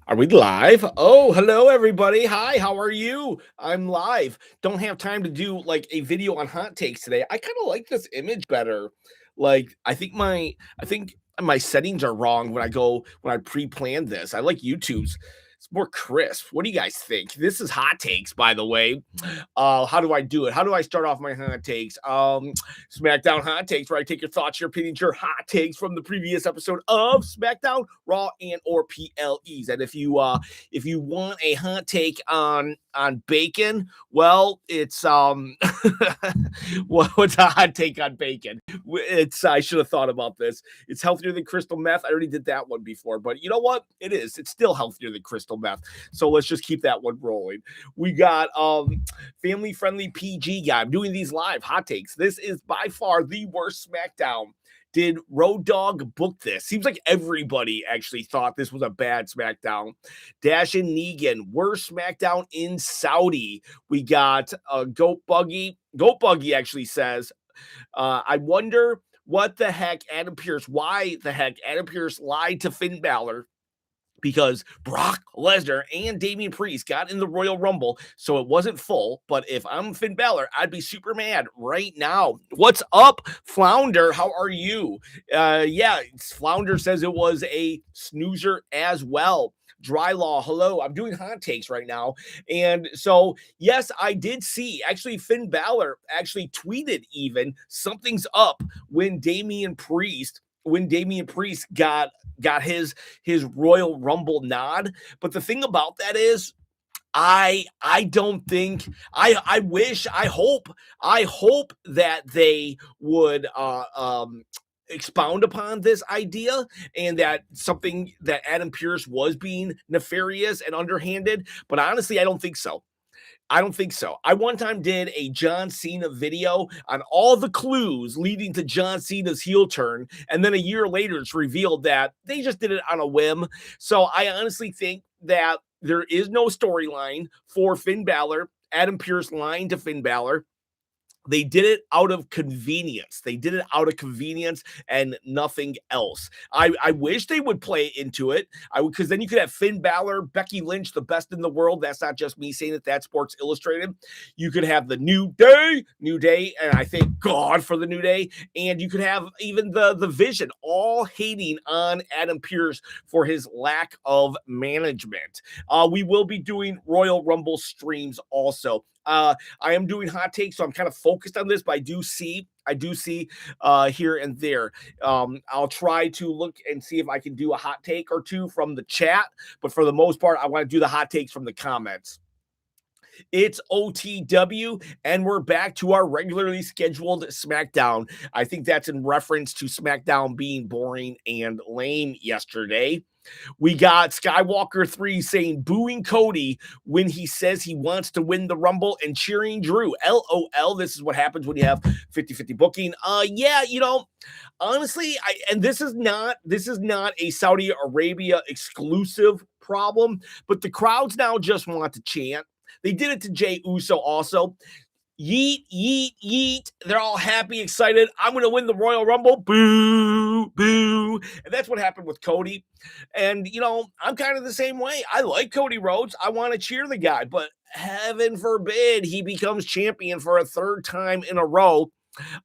Are we live? Oh, hello everybody. Hi, how are you? I'm live. Don't have time to do like a video on hot takes today. I kind of like this image better. Like I think my settings are wrong when I pre-planned this. I like YouTube's. It's more crisp. What do you guys think? This is hot takes, by the way. How do I do it? How do I start off my hot takes? SmackDown hot takes, where I take your thoughts, your opinions, your hot takes from the previous episode of SmackDown, Raw, and or PLEs. And if you want a hot take on bacon, well, it's what's a hot take on bacon? It's I should have thought about this. It's healthier than crystal meth. I already did that one before, but you know what? It is. It's still healthier than crystal meth. So let's just keep that one rolling. We got family friendly PG guy. I'm doing these live hot takes. This is by far the worst SmackDown. Did Road Dogg book this? Seems like everybody actually thought this was a bad SmackDown. Dash and Negan, worst SmackDown in Saudi. We got Goat Buggy. Goat Buggy actually says, I wonder why the heck Adam Pearce lied to Finn Balor because Brock Lesnar and Damian Priest got in the Royal Rumble, so it wasn't full. But if I'm Finn Balor, I'd be super mad right now. What's up, Flounder? How are you? Yeah, Flounder says it was a snoozer as well. Dry Law, hello. I'm doing hot takes right now. And so, yes, I did see actually Finn Balor actually tweeted even something's up when Damian Priest got his Royal Rumble nod. But the thing about that is I don't think I hope that they would expound upon this idea and that something that Adam Pearce was being nefarious and underhanded, but honestly I don't think so. I don't think so. I one time did a John Cena video on all the clues leading to John Cena's heel turn, and then a year later it's revealed that they just did it on a whim. So I honestly think that there is no storyline for Finn Balor, Adam Pearce lying to Finn Balor. They did it out of convenience. They did it out of convenience and nothing else. I wish they would play into it. Because then you could have Finn Balor, Becky Lynch, the best in the world. That's not just me saying it. That's Sports Illustrated. You could have the New Day, and I thank God for the New Day. And you could have even the Vision all hating on Adam Pearce for his lack of management. We will be doing Royal Rumble streams also. I am doing hot takes, so I'm kind of focused on this, but I do see here and there. I'll try to look and see if I can do a hot take or two from the chat, but for the most part, I want to do the hot takes from the comments. It's OTW, and we're back to our regularly scheduled SmackDown. I think that's in reference to SmackDown being boring and lame yesterday. We got Skywalker 3 saying booing Cody when he says he wants to win the Rumble and cheering Drew. LOL. This is what happens when you have 50-50 booking. Yeah, honestly, this is not a Saudi Arabia exclusive problem, but the crowds now just want to chant. They did it to Jey Uso also. Yeet, yeet, yeet. They're all happy, excited. I'm going to win the Royal Rumble. Boo, boo. And that's what happened with Cody. And, I'm kind of the same way. I like Cody Rhodes. I want to cheer the guy, but heaven forbid he becomes champion for a third time in a row.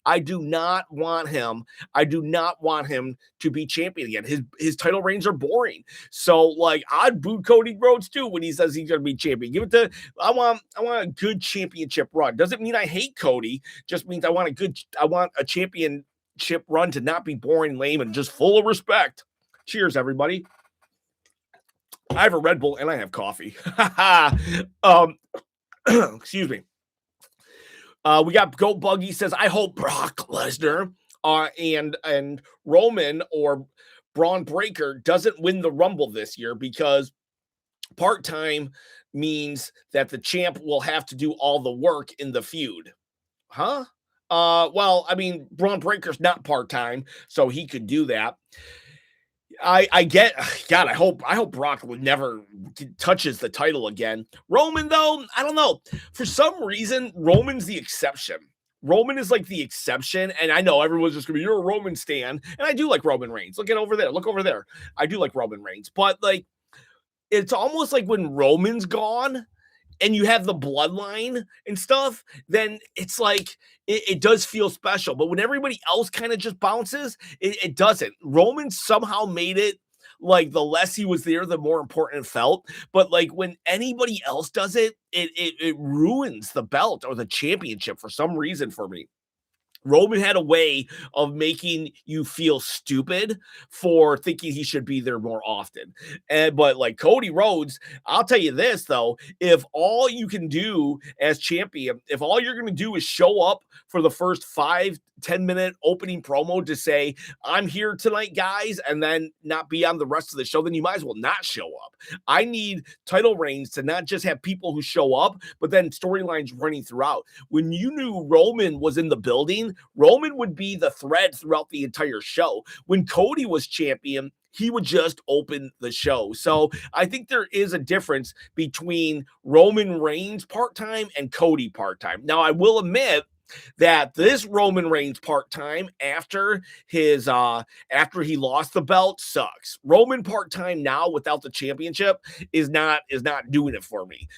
I do not want him. I do not want him to be champion again. His title reigns are boring. So I'd boo Cody Rhodes too when he says he's going to be champion. Give it to I want a good championship run. Doesn't mean I hate Cody. Just means I want a championship run to not be boring, lame, and just full of respect. Cheers, everybody. I have a Red Bull and I have coffee. Excuse me. We got Goat Buggy says, I hope Brock Lesnar and Roman or Braun Breaker doesn't win the Rumble this year because part-time means that the champ will have to do all the work in the feud. Huh? Well, I mean, Braun Breaker's not part-time, so he could do that. I get, God, I hope Brock would never touches the title again. Roman, though, I don't know. For some reason, Roman's the exception. Roman is like the exception, and I know everyone's just going to be, you're a Roman stan, and I do like Roman Reigns. Look over there. I do like Roman Reigns, but it's almost like when Roman's gone and you have the bloodline and stuff, then it's like it does feel special. But when everybody else kind of just bounces, it doesn't. Roman somehow made it like the less he was there, the more important it felt. But like when anybody else does it, it ruins the belt or the championship for some reason for me. Roman had a way of making you feel stupid for thinking he should be there more often. But like Cody Rhodes, I'll tell you this though, if all you can do as champion, if all you're going to do is show up for the first 5-10 minute opening promo to say, I'm here tonight, guys, and then not be on the rest of the show, then you might as well not show up. I need title reigns to not just have people who show up, but then storylines running throughout. When you knew Roman was in the building, Roman would be the thread throughout the entire show. When Cody was champion, he would just open the show. So I think there is a difference between Roman Reigns part-time and Cody part-time. Now, I will admit that this Roman Reigns part-time after he lost the belt sucks. Roman part-time now without the championship is not doing it for me.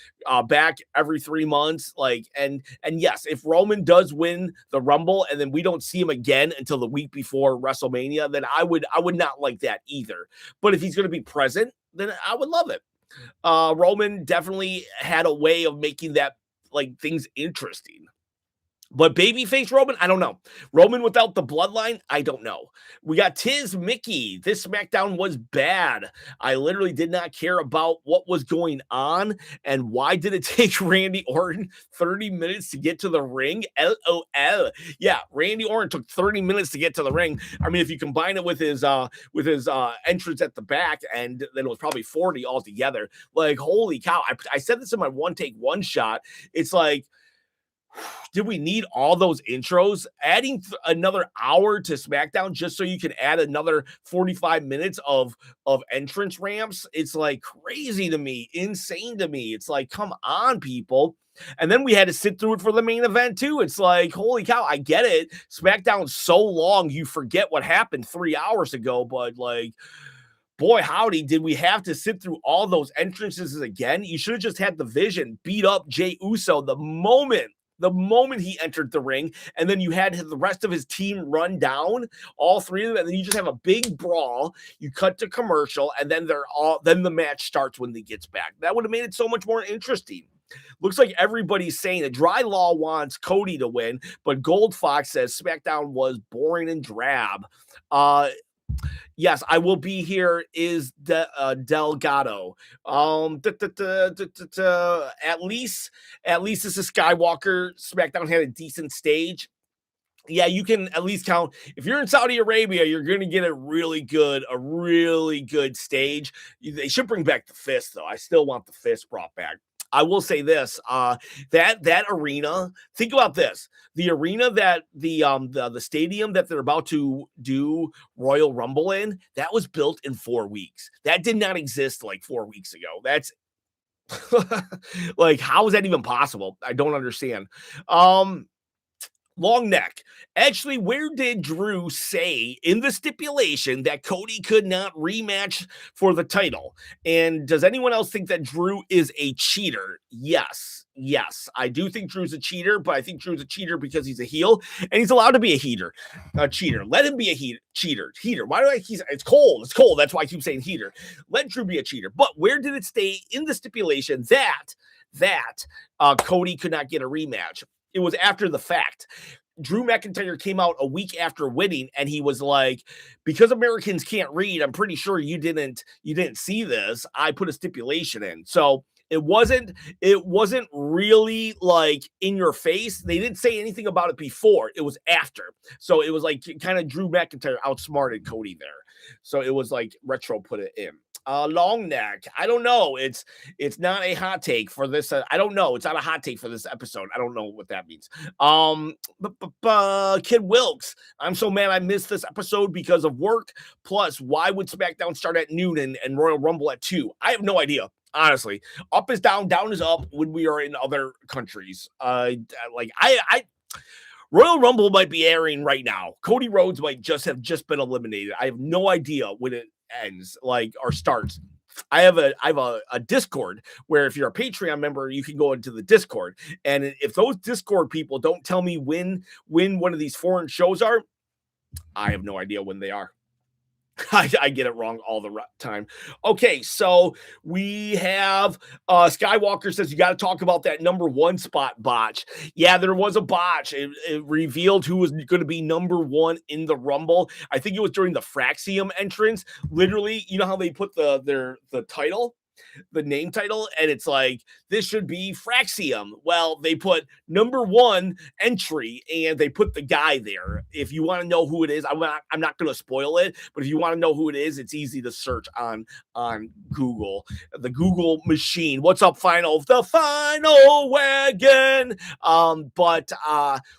Back every 3 months, like and yes, if Roman does win the Rumble and then we don't see him again until the week before WrestleMania, then I would not like that either. But if he's going to be present, then I would love it. Roman definitely had a way of making that like things interesting. But babyface Roman, I don't know. Roman without the bloodline, I don't know. We got Tiz Mickey. This SmackDown was bad. I literally did not care about what was going on. And why did it take Randy Orton 30 minutes to get to the ring? LOL. Yeah, Randy Orton took 30 minutes to get to the ring. I mean, if you combine it with his entrance at the back, and then it was probably 40 altogether. Like, holy cow. I said this in my one take, one shot. It's like, did we need all those intros? Adding another hour to SmackDown just so you can add another 45 minutes of entrance ramps? It's like crazy to me, insane to me. It's like, come on, people. And then we had to sit through it for the main event too. It's like, holy cow, I get it. SmackDown's so long, you forget what happened 3 hours ago, but like, boy, howdy, did we have to sit through all those entrances again? You should have just had the Vision beat up Jey Uso the moment he entered the ring, and then you had the rest of his team run down, all three of them, and then you just have a big brawl. You cut to commercial, and then then the match starts when he gets back. That would have made it so much more interesting. Looks like everybody's saying that Dry Law wants Cody to win, but Gold Fox says SmackDown was boring and drab. Yes, I will be here is Delgado. At least this is Skywalker. SmackDown had a decent stage. Yeah, you can at least count. If you're in Saudi Arabia, you're going to get a really good stage. They should bring back the fist, though. I still want the fist brought back. I will say this, that arena, think about this. The arena that the stadium that they're about to do Royal Rumble in, that was built in 4 weeks. That did not exist like 4 weeks ago. That's like, how is that even possible? I don't understand. Long neck. Actually, where did Drew say in the stipulation that Cody could not rematch for the title? And does anyone else think that Drew is a cheater? Yes. I do think Drew's a cheater, but I think Drew's a cheater because he's a heel and he's allowed to be a cheater. Let him be a cheater. Why do I keep it's cold? It's cold. That's why I keep saying heater. Let Drew be a cheater. But where did it stay in the stipulation that Cody could not get a rematch? It was after the fact. Drew McIntyre came out a week after winning, and he was like, because Americans can't read, I'm pretty sure you didn't see this. I put a stipulation in. So it wasn't really like in your face. They didn't say anything about it before. It was after. So it was like kind of Drew McIntyre outsmarted Cody there. So it was like Retro put it in. Long neck. I don't know. It's not a hot take for this. I don't know. It's not a hot take for this episode. I don't know what that means. Kid Wilkes. I'm so mad I missed this episode because of work. Plus, why would SmackDown start at noon and Royal Rumble at 2? I have no idea. Honestly, up is down, down is up when we are in other countries. Royal Rumble might be airing right now. Cody Rhodes might just have been eliminated. I have no idea when it ends, like, or starts. I have a Discord where if you're a Patreon member, you can go into the Discord. And if those Discord people don't tell me when one of these foreign shows are, I have no idea when they are. I get it wrong all the time. Okay, so we have Skywalker says you got to talk about that number one spot botch. Yeah, there was a botch. It revealed who was going to be number one in the Rumble. I think it was during the Fraxium entrance. Literally, you know how they put the title, the name title, and it's like, this should be Fraxium. Well, they put number one entry and they put the guy there. If you want to know who it is, I'm not going to spoil it, but if you want to know who it is, it's easy to search on Google, the Google machine. What's up, the final wagon? But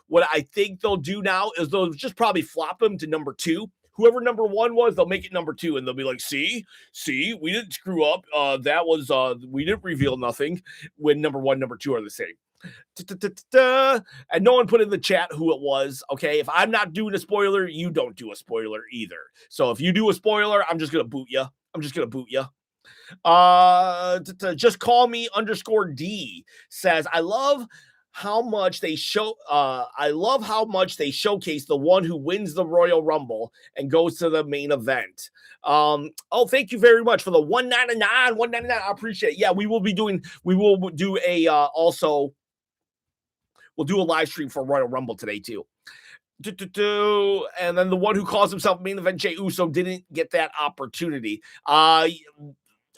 what I think they'll do now is they'll just probably flop him to number two. Whoever number one was, they'll make it number two, and they'll be like, see, we didn't screw up. That was, we didn't reveal nothing when number one, number two are the same. And no one put in the chat who it was. Okay, if I'm not doing a spoiler, you don't do a spoiler either. So if you do a spoiler, I'm just going to boot you. Just call me _D says, I love how much they showcase the one who wins the Royal Rumble and goes to the main event. Thank you very much for the 199. I appreciate it. Yeah, we'll do a live stream for Royal Rumble today too. And then the one who calls himself main event Jey Uso didn't get that opportunity. I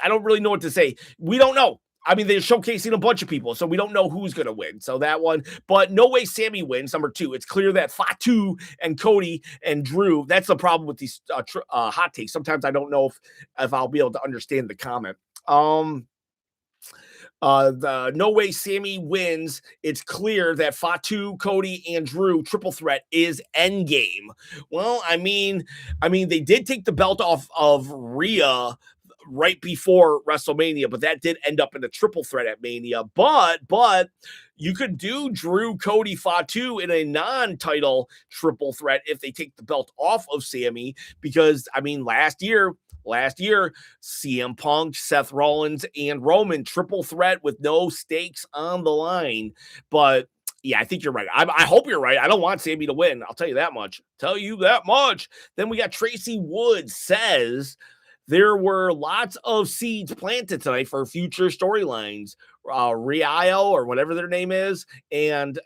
don't really know what to say. We don't know. I mean, they're showcasing a bunch of people, so we don't know who's going to win. So that one, but no way Sammy wins. Number two, it's clear that Fatu and Cody and Drew, that's the problem with these hot takes. Sometimes I don't know if I'll be able to understand the comment. The no way Sammy wins. It's clear that Fatu, Cody, and Drew triple threat is endgame. Well, I mean, they did take the belt off of Rhea right before WrestleMania, but that did end up in a triple threat at Mania. But you could do Drew, Cody, Fatu in a non-title triple threat if they take the belt off of Sammy, because I mean, last year, CM Punk, Seth Rollins, and Roman triple threat with no stakes on the line. But yeah, I think you're right. I hope you're right. I don't want Sammy to win. I'll tell you that much. Then we got Tracy Wood says, there were lots of seeds planted tonight for future storylines. Rio or whatever their name is, and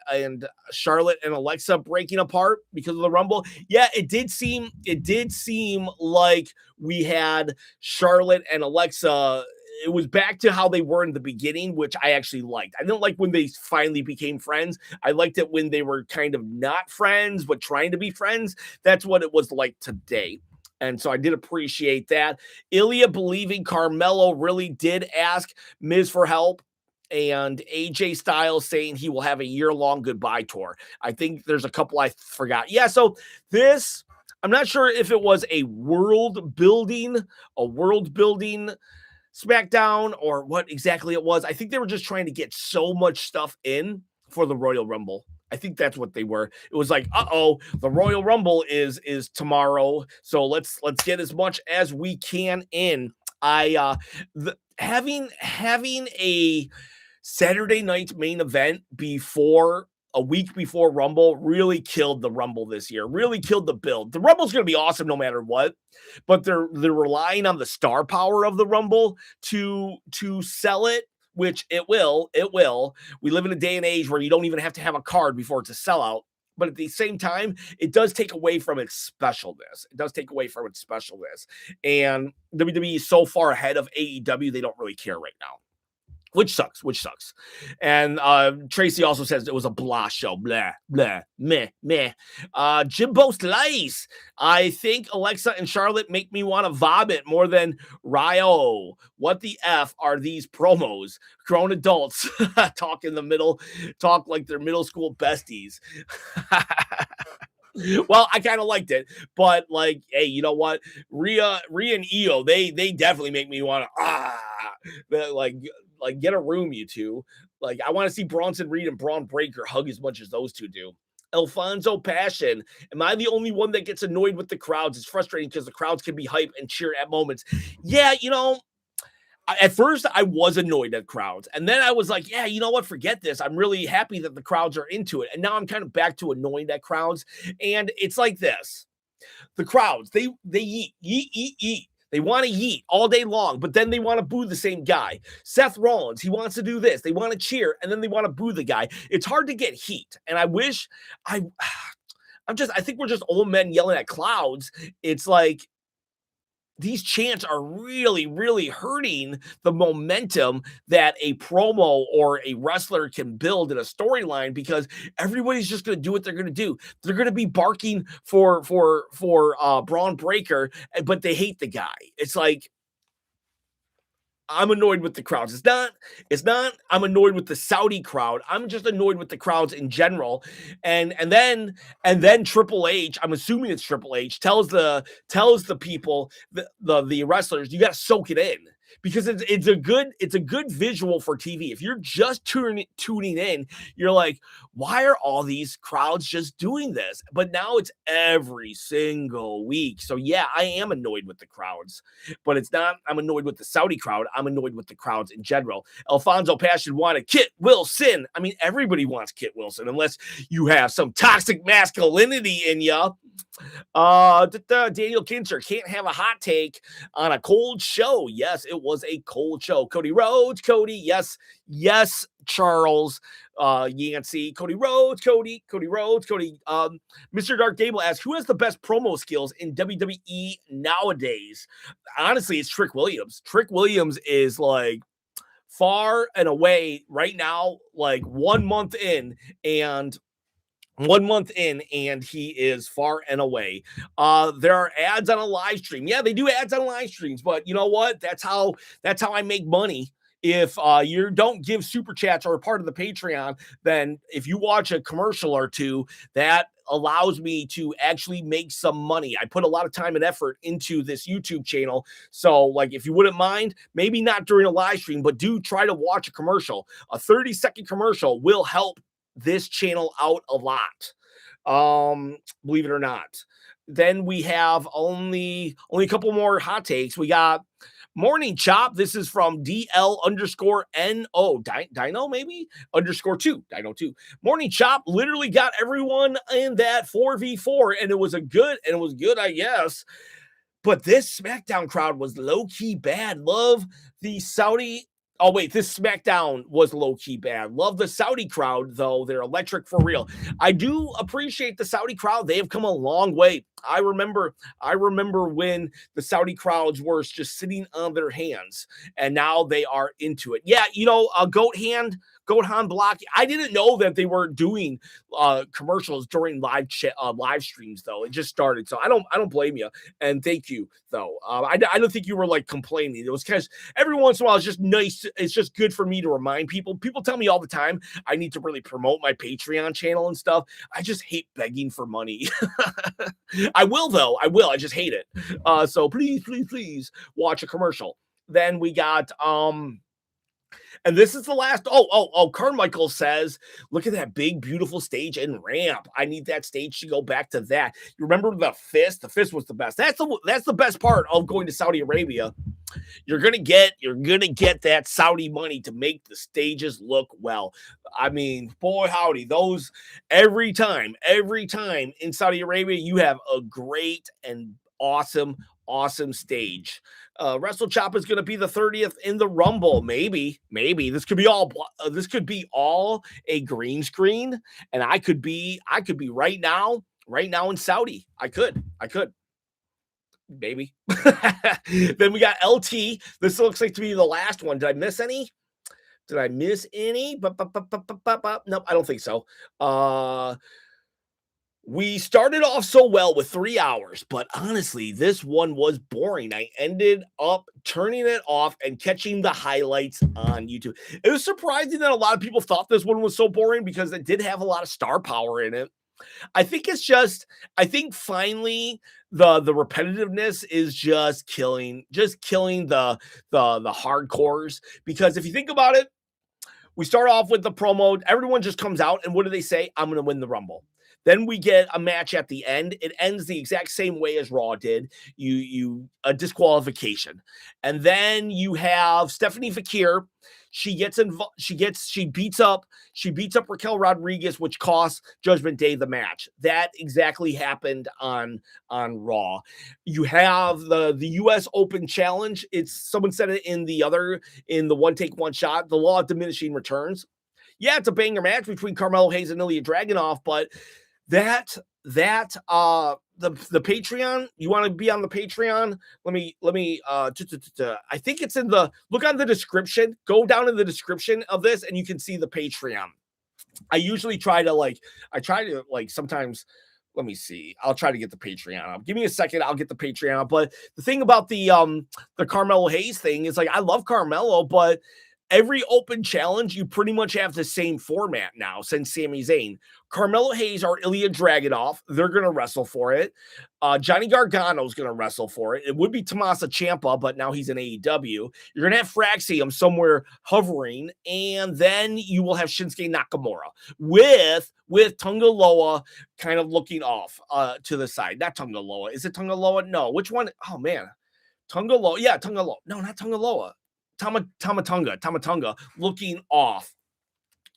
Charlotte and Alexa breaking apart because of the Rumble. Yeah, it did seem like we had Charlotte and Alexa. It was back to how they were in the beginning, which I actually liked. I didn't like when they finally became friends. I liked it when they were kind of not friends, but trying to be friends. That's what it was like today. And so I did appreciate that. Ilya believing Carmelo really did ask Miz for help, and AJ Styles saying he will have a year-long goodbye tour. I think there's a couple I forgot. Yeah, so this, I'm not sure if it was a world building SmackDown or what exactly it was. I think they were just trying to get so much stuff in for the Royal Rumble. I think that's what they were. It was like, the Royal Rumble is tomorrow, so let's get as much as we can in. Having a Saturday night main event a week before Rumble really killed the Rumble this year. Really killed the build. The Rumble's going to be awesome no matter what, but they're relying on the star power of the Rumble to sell it, which it will. We live in a day and age where you don't even have to have a card before it's a sellout. But at the same time, it does take away from its specialness. And WWE is so far ahead of AEW, they don't really care right now. Which sucks. And Tracy also says it was a blah show. Blah, blah, meh. Jimbo Slice. I think Alexa and Charlotte make me want to vomit more than Ryo. What the F are these promos? Grown adults talk like they're middle school besties. Well, I kind of liked it, but like, hey, you know what? Rhea and Io, they definitely make me want to like get a room, you two. Like, I want to see Bronson Reed and Braun Breaker hug as much as those two do. Alfonso Passion. Am I the only one that gets annoyed with the crowds? It's frustrating because the crowds can be hype and cheer at moments. Yeah, At first, I was annoyed at crowds. And then I was like, yeah, you know what? Forget this. I'm really happy that the crowds are into it. And now I'm kind of back to annoyed at crowds. And it's like this. The crowds, they yeet, yeet, yeet, yeet. They want to yeet all day long, but then they want to boo the same guy. Seth Rollins, he wants to do this. They want to cheer, and then they want to boo the guy. It's hard to get heat. And I wish I I think we're just old men yelling at clouds. It's like these chants are really, really hurting the momentum that a promo or a wrestler can build in a storyline because everybody's just going to do what they're going to do. They're going to be barking for Braun Breaker, but they hate the guy. It's like I'm annoyed with the crowds. It's not I'm annoyed with the Saudi crowd. I'm just annoyed with the crowds in general. And then Triple H, I'm assuming it's Triple H, tells the people, the wrestlers, you got to soak it in. Because it's a good visual for TV. If you're just tuning in, you're like, why are all these crowds just doing this? But now it's every single week. So yeah, I am annoyed with the crowds, but it's not, I'm annoyed with the Saudi crowd. I'm annoyed with the crowds in general. Alfonso Passion wanted Kit Wilson. I mean, everybody wants Kit Wilson, unless you have some toxic masculinity in you. Daniel Kincher can't have a hot take on a cold show. Yes, it was a cold show. Cody Rhodes, Cody. Yes, Charles Yancey. Cody Rhodes. Mr. Dark Gable asks, who has the best promo skills in WWE nowadays? Honestly, it's Trick Williams. Trick Williams is like far and away right now, like 1 month in, and he is far and away. There are ads on a live stream. Yeah, they do ads on live streams, but you know what? That's how I make money. If you don't give super chats or a part of the Patreon, then if you watch a commercial or two, that allows me to actually make some money. I put a lot of time and effort into this YouTube channel. So like, if you wouldn't mind, maybe not during a live stream, but do try to watch a commercial. A 30-second commercial will help this channel out a lot. Believe it or not. Then we have only a couple more hot takes. We got Morning Chop. This is from DL_NO Dino maybe _2 Dino 2. Morning Chop literally got everyone in that 4v4, and it was good, I guess. But this SmackDown crowd was low-key bad. Love the Saudi. Oh, wait, this SmackDown was low-key bad. Love the Saudi crowd, though. They're electric for real. I do appreciate the Saudi crowd. They have come a long way. I remember when the Saudi crowds were just sitting on their hands, and now they are into it. Yeah, Goat Hand Block. I didn't know that they were doing commercials during live streams, though. It just started, so I don't blame you. And thank you, though. I don't think you were like complaining. It was because every once in a while it's just nice. It's just good for me to remind people. People tell me all the time I need to really promote my Patreon channel and stuff. I just hate begging for money. I will, though. I just hate it. So please watch a commercial. Then we got and this is the last. Carmichael says, look at that big, beautiful stage and ramp. I need that stage to go back to that. You remember the fist? The fist was the best. That's the best part of going to Saudi Arabia. You're gonna get that Saudi money to make the stages look well. I mean, boy howdy, those every time in Saudi Arabia, you have a great and awesome stage. WrestleChop is going to be the 30th in the Rumble. Maybe this could be all a green screen, and I could be right now in Saudi. I could. Maybe. Then we got LT. This looks like to be the last one. Did I miss any? Nope, I don't think so. We started off so well with 3 hours, but honestly, this one was boring. I ended up turning it off and catching the highlights on YouTube. It was surprising that a lot of people thought this one was so boring because it did have a lot of star power in it. I think finally the repetitiveness is just killing the hardcores, because if you think about it, we start off with the promo, everyone just comes out and what do they say? I'm going to win the Rumble. Then we get a match at the end. It ends the exact same way as Raw did. You a disqualification. And then you have Stephanie Fakir. She beats up Raquel Rodriguez, which costs Judgment Day the match. That exactly happened on Raw. You have the US Open Challenge. It's someone said it in the one take one shot, the law of diminishing returns. Yeah, it's a banger match between Carmelo Hayes and Ilya Dragunov, but the Patreon, you want to be on the Patreon? Let me I think it's look on the description, go down in the description of this and you can see the Patreon. I usually try to sometimes, let me see. I'll try to get the Patreon up. Give me a second. I'll get the Patreon up. But the thing about the Carmelo Hayes thing is, like, I love Carmelo, but every open challenge, you pretty much have the same format now since Sami Zayn. Carmelo Hayes or Ilya Dragunov, they're going to wrestle for it. Johnny Gargano's going to wrestle for it. It would be Tommaso Ciampa, but now he's in AEW. You're going to have Fraxium somewhere hovering, and then you will have Shinsuke Nakamura with Tonga Loa kind of looking off to the side. Not Tonga Loa. Is it Tonga Loa? No. Which one? Oh, man. Tonga Loa. Yeah, Tonga Loa. No, not Tonga Loa. Tamatonga looking off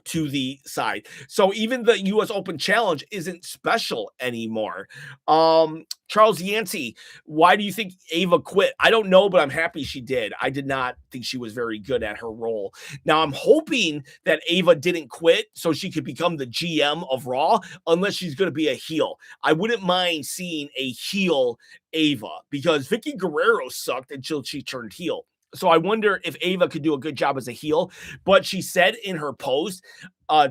to the side. So even the US Open Challenge isn't special anymore. Charles Yancey, why do you think Ava quit? I don't know, but I'm happy she did. I did not think she was very good at her role. Now I'm hoping that Ava didn't quit so she could become the GM of Raw, unless she's going to be a heel. I wouldn't mind seeing a heel Ava, because Vicky Guerrero sucked until she turned heel. So I wonder if Ava could do a good job as a heel. But she said in her post,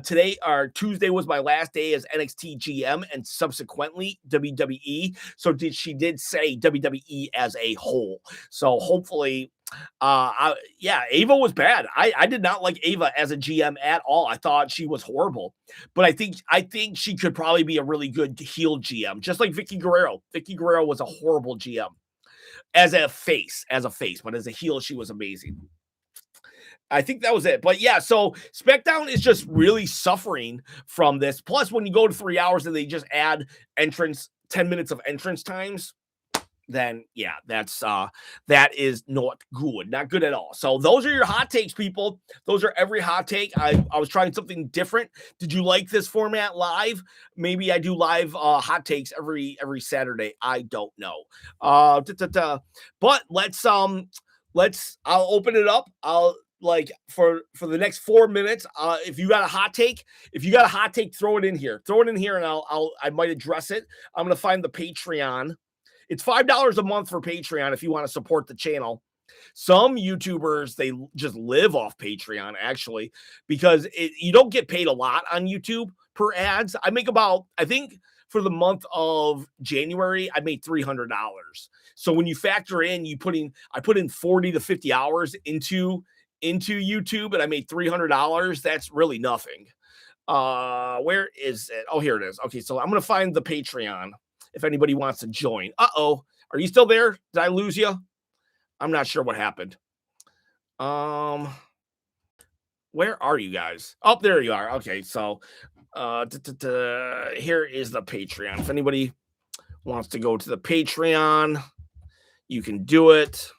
Tuesday was my last day as NXT GM and subsequently WWE. So she did say WWE as a whole. So hopefully, Ava was bad. I did not like Ava as a GM at all. I thought she was horrible. But I think she could probably be a really good heel GM, just like Vicky Guerrero. Vicky Guerrero was a horrible GM. As a face, but as a heel, she was amazing. I think that was it. But yeah, so SmackDown is just really suffering from this. Plus, when you go to 3 hours and they just add 10 minutes of entrance times, then yeah, that is not good at all. So those are your hot takes, people. Those are every hot take. I was trying something different. Did you like this format live? Maybe I do live hot takes every Saturday. I don't know. But I'll open it up. I'll for the next 4 minutes. If you got a hot take, throw it in here, and I might address it. I'm gonna find the Patreon. It's $5 a month for Patreon if you want to support the channel. Some YouTubers, they just live off Patreon, actually, because you don't get paid a lot on YouTube per ads. I think for the month of January, I made $300. So when you factor in, I put in 40 to 50 hours into YouTube, and I made $300. That's really nothing. Where is it? Oh, here it is. Okay, so I'm going to find the Patreon if anybody wants to join. Uh-oh. Are you still there? Did I lose you? I'm not sure what happened. Where are you guys? Oh, there you are. Okay, so here is the Patreon. If anybody wants to go to the Patreon, you can do it.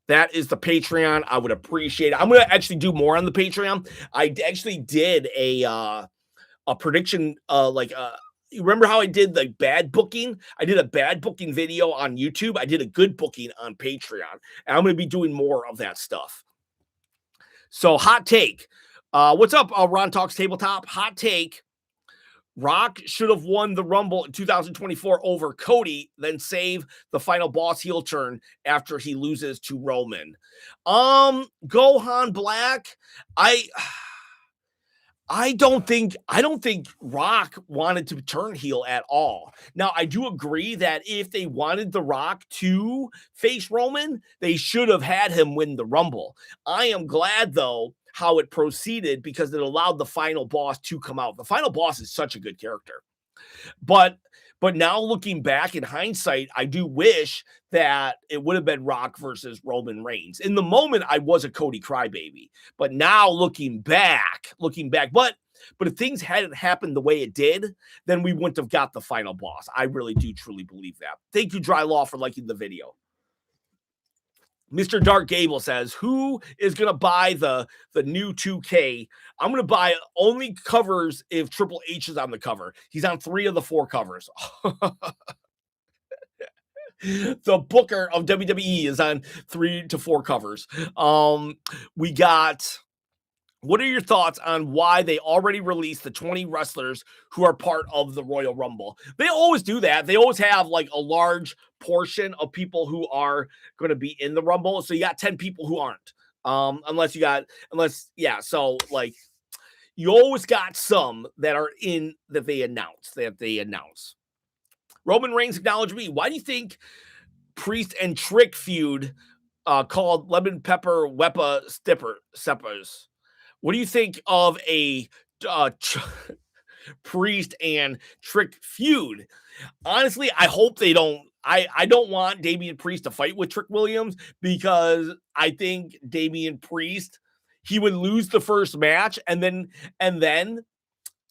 That is the Patreon. I would appreciate it. I'm going to actually do more on the Patreon. I actually did a prediction, you remember how I did the bad booking? I did a bad booking video on YouTube. I did a good booking on Patreon. And I'm going to be doing more of that stuff. So, hot take. What's up, Ron Talks Tabletop? Hot take. Rock should have won the Rumble in 2024 over Cody, then save the final boss heel turn after he loses to Roman. Gohan Black, I don't think Rock wanted to turn heel at all. Now, I do agree that if they wanted The Rock to face Roman, they should have had him win the Rumble. I am glad, though, how it proceeded, because it allowed the final boss to come out. The final boss is such a good character. But now looking back in hindsight, I do wish that it would have been Rock versus Roman Reigns. In the moment, I was a Cody crybaby. But now looking back, but But if things hadn't happened the way it did, then we wouldn't have got the final boss. I really do truly believe that. Thank you, Dry Law, for liking the video. Mr. Dark Gable says, who is going to buy the new 2K? I'm going to buy only covers if Triple H is on the cover. He's on 3 of the 4 covers. The booker of WWE is on 3 to 4 covers. We got... What are your thoughts on why they already released the 20 wrestlers who are part of the Royal Rumble? They always do that. They always have like a large portion of people who are going to be in the Rumble. So you got 10 people who aren't. So like you always got some that are in that they announce. Roman Reigns acknowledged me. Why do you think Priest and Trick feud called Lemon Pepper Wepa Steppers? What do you think of a Priest and Trick feud? Honestly, I hope they don't. I don't want Damian Priest to fight with Trick Williams because I think Damian Priest, he would lose the first match and then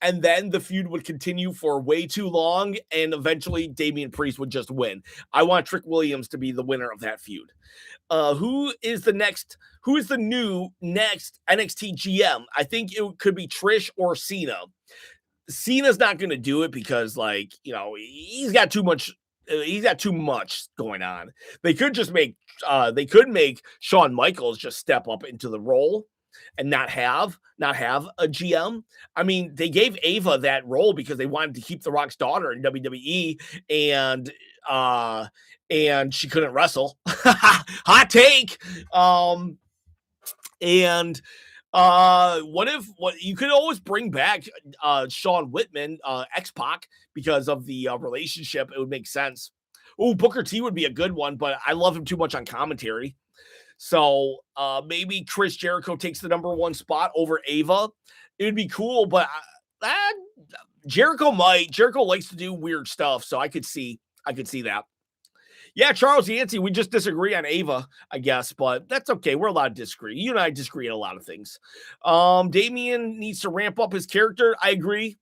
the feud would continue for way too long and eventually Damian Priest would just win. I want Trick Williams to be the winner of that feud. Who is the new next NXT GM? I think it could be Trish or Cena. Cena's not going to do it because he's got too much going on. They could make Shawn Michaels just step up into the role and not have a GM. I mean, they gave Ava that role because they wanted to keep The Rock's daughter in WWE and she couldn't wrestle. Hot take. What you could always bring back Sean Whitman, X-Pac, because of the relationship. It would make sense. Oh, Booker T would be a good one, but I love him too much on commentary. So maybe Chris Jericho takes the number 1 spot over Ava. It would be cool, but Jericho likes to do weird stuff, so I could see that. Yeah, Charles Yancey, we just disagree on Ava, I guess, but that's okay. We're allowed to disagree. You and I disagree on a lot of things. Damian needs to ramp up his character. I agree.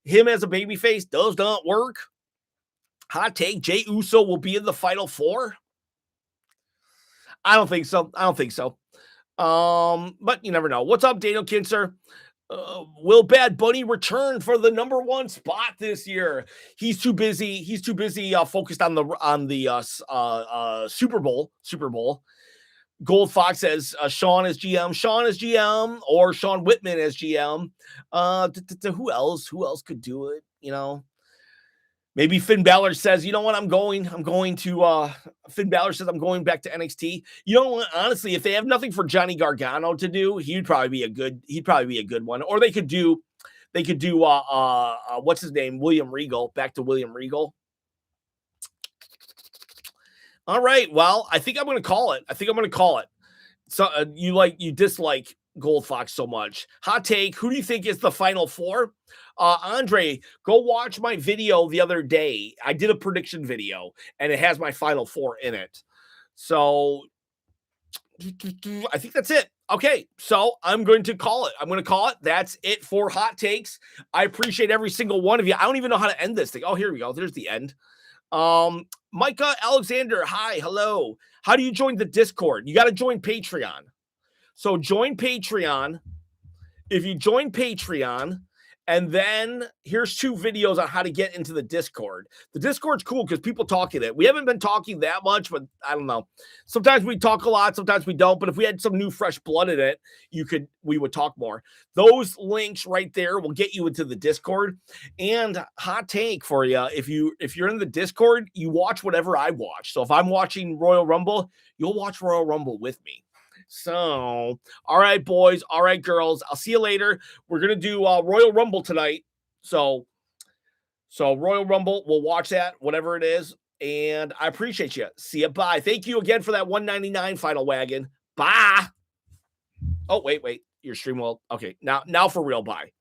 Him as a babyface does not work. Hot take, Jey Uso will be in the Final 4. I don't think so. But you never know. What's up, Daniel Kinzer? Will Bad Bunny return for the number 1 spot this year? He's too busy. Focused on the Super Bowl. Gold Fox says Sean is GM, or Sean Whitman as GM. Who else could do it? Maybe Finn Balor says, you know what, Finn Balor says I'm going back to NXT. You know what, honestly, if they have nothing for Johnny Gargano to do, he'd probably be a good one. Or they could do what's his name? William Regal, back to William Regal. All right, well, I think I'm going to call it. So you dislike Gold Fox so much. Hot take, who do you think is the Final 4? Andre, go watch my video the other day. I did a prediction video, and it has my Final 4 in it. So I think that's it. Okay, so I'm going to call it. That's it for hot takes. I appreciate every single one of you. I don't even know how to end this thing. Oh, here we go. There's the end. Micah Alexander, hi, hello. How do you join the Discord? You got to join Patreon. So join Patreon. If you join Patreon, and then here's 2 videos on how to get into the Discord. The Discord's cool because people talk in it. We haven't been talking that much, but I don't know. Sometimes we talk a lot, sometimes we don't. But if we had some new fresh blood in it, we would talk more. Those links right there will get you into the Discord. And hot take for you: if you're in the Discord, you watch whatever I watch. So if I'm watching Royal Rumble, you'll watch Royal Rumble with me. So, all right, boys. All right, girls. I'll see you later. We're going to do Royal Rumble tonight. So Royal Rumble, we'll watch that, whatever it is. And I appreciate you. See you. Bye. Thank you again for that $199 final wagon. Bye. Oh, wait. Your stream will. Okay. Now for real. Bye.